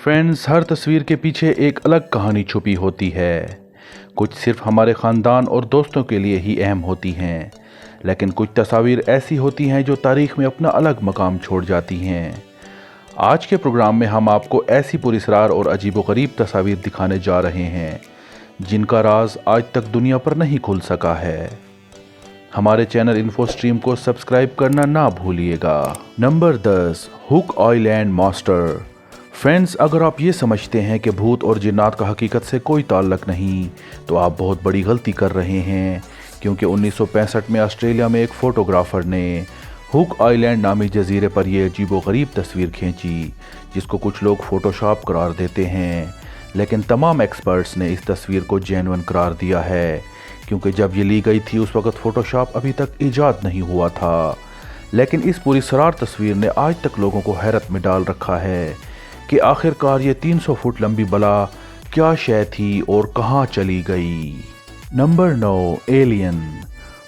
Friends, हर तस्वीर के पीछे एक अलग कहानी छुपी होती है। कुछ सिर्फ हमारे ख़ानदान और दोस्तों के लिए ही अहम होती हैं, लेकिन कुछ तस्वीर ऐसी होती हैं जो तारीख़ में अपना अलग मकाम छोड़ जाती हैं। आज के प्रोग्राम में हम आपको ऐसी पुरअसरार और अजीबोगरीब तस्वीर दिखाने जा रहे हैं जिनका राज आज तक दुनिया पर नहीं खुल सका है। हमारे चैनल इन्फो स्ट्रीम को सब्सक्राइब करना ना भूलिएगा। Number 10, hook island master. Friends, अगर आप ये समझते हैं कि भूत और जिन्नात का हकीकत से कोई ताल्लुक नहीं, तो आप बहुत बड़ी गलती कर रहे हैं, क्योंकि 1965 में ऑस्ट्रेलिया में एक फ़ोटोग्राफ़र ने हुक आइलैंड नामी जजीरे पर यह अजीबोगरीब तस्वीर खींची, जिसको कुछ लोग फ़ोटोशॉप करार देते हैं, लेकिन तमाम एक्सपर्ट्स ने इस तस्वीर को जेन्युइन करार दिया है, क्योंकि जब ये ली गई थी उस वक्त फ़ोटोशॉप अभी तक ईजाद नहीं हुआ था। लेकिन इस पुरअसरार तस्वीर ने आज तक लोगों को हैरत में डाल रखा है कि आखिरकार ये 300 फुट लंबी बला क्या शय थी और कहाँ चली गई। Number 9, alien.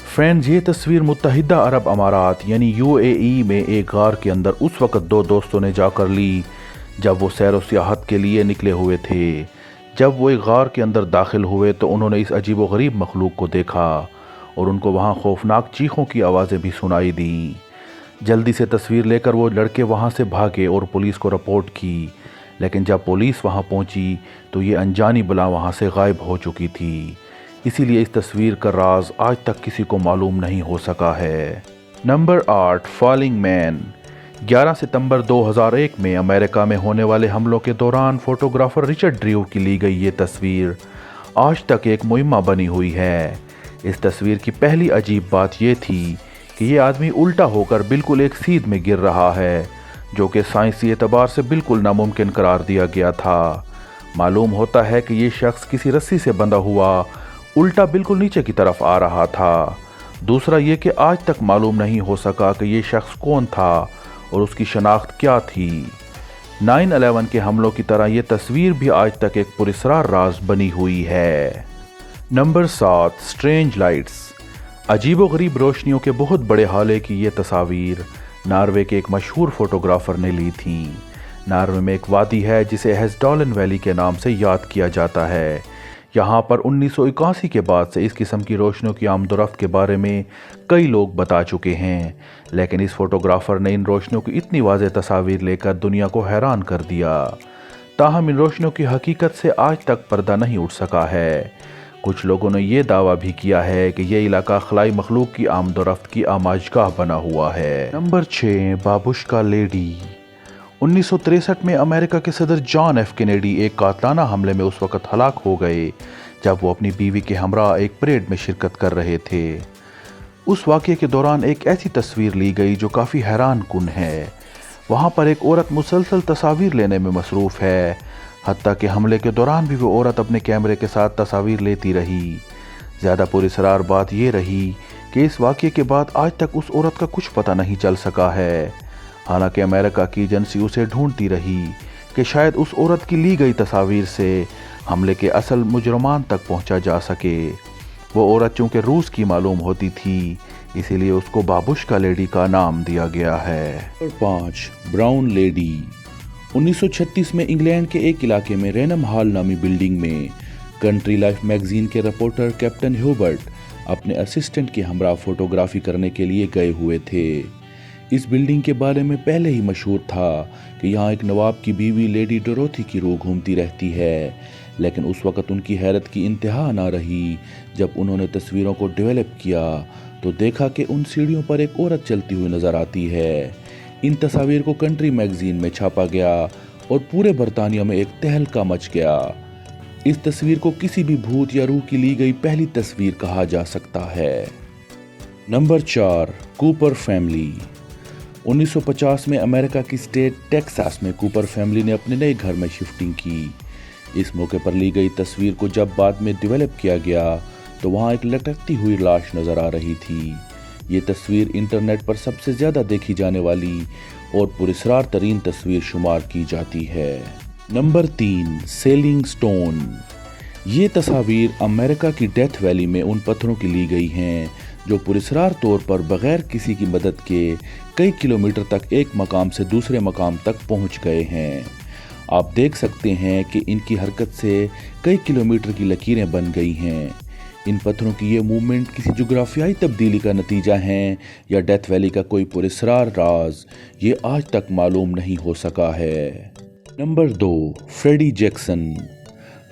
फ्रेंड्स, ये तस्वीर मुत्तहिदा अरब अमारात यानी UAE में एक गार के अंदर उस वक्त दो दोस्तों ने जाकर ली जब वो सैर व सियाहत के लिए निकले हुए थे। जब वो एक गार के अंदर दाखिल हुए तो उन्होंने इस अजीबोगरीब मखलूक को देखा और उनको वहाँ खौफनाक चीखों की आवाज़ें भी सुनाई दी। जल्दी से तस्वीर लेकर वो लड़के वहाँ से भागे और पुलिस को रिपोर्ट की, लेकिन जब पुलिस वहाँ पहुँची तो ये अनजानी बला वहाँ से गायब हो चुकी थी। इसीलिए इस तस्वीर का राज आज तक किसी को मालूम नहीं हो सका है। Number 8, falling man. 11 सितंबर 2001 में अमेरिका में होने वाले हमलों के दौरान फ़ोटोग्राफ़र रिचर्ड ड्रीव की ली गई ये तस्वीर आज तक एक मुहिम्मा बनी हुई है। इस तस्वीर की पहली अजीब बात ये थी कि ये आदमी उल्टा होकर बिल्कुल एक सीध में गिर रहा है, जो कि साइंसी एतबार से बिल्कुल नामुमकिन करार दिया गया था। मालूम होता है कि ये शख्स किसी रस्सी से बंधा हुआ उल्टा बिल्कुल नीचे की तरफ आ रहा था। दूसरा ये कि आज तक मालूम नहीं हो सका कि ये शख्स कौन था और उसकी शनाख्त क्या थी। 9/11 के हमलों की तरह ये तस्वीर भी आज तक एक पुरअसरार राज बनी हुई है। Number 7, strange lights. अजीबोगरीब रोशनियों के बहुत बड़े हाले की ये तस्वीर नॉर्वे के एक मशहूर फोटोग्राफर ने ली थी। नॉर्वे में एक वादी है जिसे हेस्डॉलन वैली के नाम से याद किया जाता है। यहाँ पर 1981 के बाद से इस किस्म की रोशनियों की आमदोरफ्त के बारे में कई लोग बता चुके हैं, लेकिन इस फोटोग्राफर ने इन रोशनियों की इतनी वाज़ेह तस्वीर लेकर दुनिया को हैरान कर दिया। ताहम इन रोशनियों की हकीकत से आज तक पर्दा नहीं उठ सका है। कुछ लोगों ने यह दावा भी किया है कि यह इलाका खलाई मखलूक की आमदोरफ्त की आमाजगाह बना हुआ है। Number 6, बाबुश्का lady. 1963 में अमेरिका के सदर जॉन एफ कैनेडी एक कातलाना हमले में उस वक्त हलाक हो गए जब वो अपनी बीवी के हमरा एक परेड में शिरकत कर रहे थे। उस वाक़ये के दौरान एक ऐसी तस्वीर ली गई जो काफ़ी हैरान कुन है। वहाँ पर एक औरत मुसलसल तस्वीर लेने में मसरूफ़ है, हत्ता कि हमले के दौरान भी वो औरत अपने कैमरे के साथ तस्वीर लेती रही। ज़्यादा पुरअसरार बात ये रही कि इस वाक़ये के बाद आज तक उस औरत का कुछ पता नहीं चल सका है। हालांकि अमेरिका की एजेंसी उसे ढूंढती रही कि शायद उस औरत की ली गई तस्वीर से हमले के असल मुजरमान तक पहुंचा जा सके। वो औरत चूँकि रूस की मालूम होती थी, इसीलिए उसको बाबुश्का लेडी का नाम दिया गया है। Number 5, brown lady. 1936 में इंग्लैंड के एक इलाके में रेनम हॉल नामी बिल्डिंग में कंट्री लाइफ मैगजीन के रिपोर्टर कैप्टन ह्यूबर्ट अपने असिस्टेंट के हमरा फोटोग्राफी करने के लिए गए हुए थे। इस बिल्डिंग के बारे में पहले ही मशहूर था कि यहाँ एक नवाब की बीवी लेडी डोरोथी की रूह घूमती रहती है, लेकिन उस वक़्त उनकी हैरत की इंतहा ना रही जब उन्होंने तस्वीरों को डेवलप किया तो देखा कि उन सीढ़ियों पर एक औरत चलती हुई नज़र आती है। इन तस्वीर को कंट्री मैगजीन में छापा गया और पूरे बरतानिया में एक तहलका मच गया। इस तस्वीर को किसी भी भूत या रूह की ली गई पहली तस्वीर कहा जा सकता है। Number 4, Cooper family. 1950 में अमेरिका की स्टेट टेक्सास में कूपर फैमिली ने अपने नए घर में शिफ्टिंग की। इस मौके पर ली गई तस्वीर को जब बाद में डेवलप किया गया तो वहाँ एक लटकती हुई लाश नज़र आ रही थी। ये तस्वीर इंटरनेट पर सबसे ज़्यादा देखी जाने वाली और पुरअसरार तरीन तस्वीर शुमार की जाती है। Number 3, selling stone. ये तस्वीर अमेरिका की डेथ वैली में उन पत्थरों की ली गई हैं जो पुरअसरार तौर पर बगैर किसी की मदद के कई किलोमीटर तक एक मकाम से दूसरे मकाम तक पहुंच गए हैं। आप देख सकते हैं कि इनकी हरकत से कई किलोमीटर की लकीरें बन गई हैं। इन पत्थरों की ये मूवमेंट किसी जोग्राफियाई तब्दीली का नतीजा है या डेथ वैली का कोई पुरस्कार राज, ये आज तक मालूम नहीं हो सका है। Number 2, Freddy Jackson.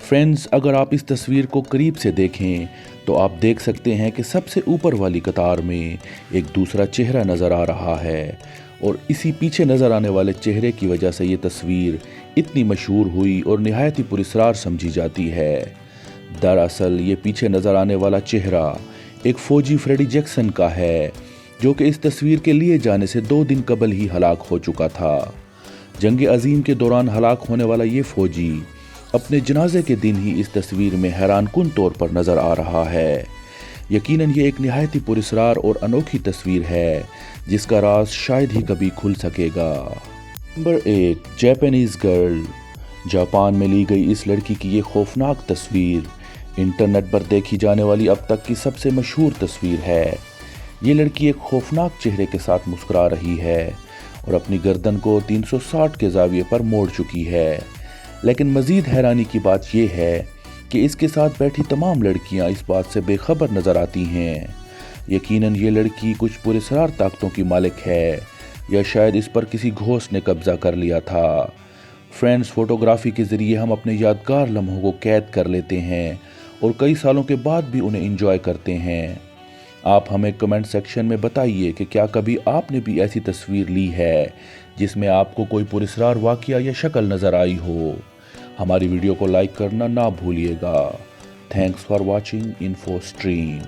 फ्रेंड्स, अगर आप इस तस्वीर को करीब से देखें तो आप देख सकते हैं कि सबसे ऊपर वाली कतार में एक दूसरा चेहरा नज़र आ रहा है और इसी पीछे नज़र आने वाले चेहरे की वजह से ये तस्वीर इतनी मशहूर हुई और निहायत ही पुरस्कार समझी जाती है। दरअसल ये पीछे नज़र आने वाला चेहरा एक फ़ौजी फ्रेडी जैक्सन का है, जो कि इस तस्वीर के लिए जाने से 2 दिन कबल ही हलाक हो चुका था। जंग अजीम के दौरान हलाक होने वाला ये फ़ौजी अपने जनाजे के दिन ही इस तस्वीर में हैरानकुन तौर पर नज़र आ रहा है। यकीनन ये एक निहायत ही पुरस्कार और अनोखी तस्वीर है जिसका राज शायद ही कभी खुल सकेगा। Number 1, Japanese girl. जापान में ली गई इस लड़की की ये खौफनाक तस्वीर इंटरनेट पर देखी जाने वाली अब तक की सबसे मशहूर तस्वीर है। ये लड़की एक खौफनाक चेहरे के साथ मुस्कुरा रही है और अपनी गर्दन को 360 के ज़ाविये पर मोड़ चुकी है। लेकिन मज़ीद हैरानी की बात यह है कि इसके साथ बैठी तमाम लड़कियां इस बात से बेखबर नज़र आती हैं। यकीनन ये लड़की कुछ पुरस्कार ताकतों की मालिक है या शायद इस पर किसी घोस्ट ने कब्जा कर लिया था। फ्रेंड्स, फोटोग्राफी के ज़रिए हम अपने यादगार लम्हों को कैद कर लेते हैं और कई सालों के बाद भी उन्हें एंजॉय करते हैं। आप हमें कमेंट सेक्शन में बताइए कि क्या कभी आपने भी ऐसी तस्वीर ली है जिसमें आपको कोई पुरस्कार वाक़या या शक्ल नज़र आई हो। हमारी वीडियो को लाइक करना ना भूलिएगा। Thanks for watching info stream.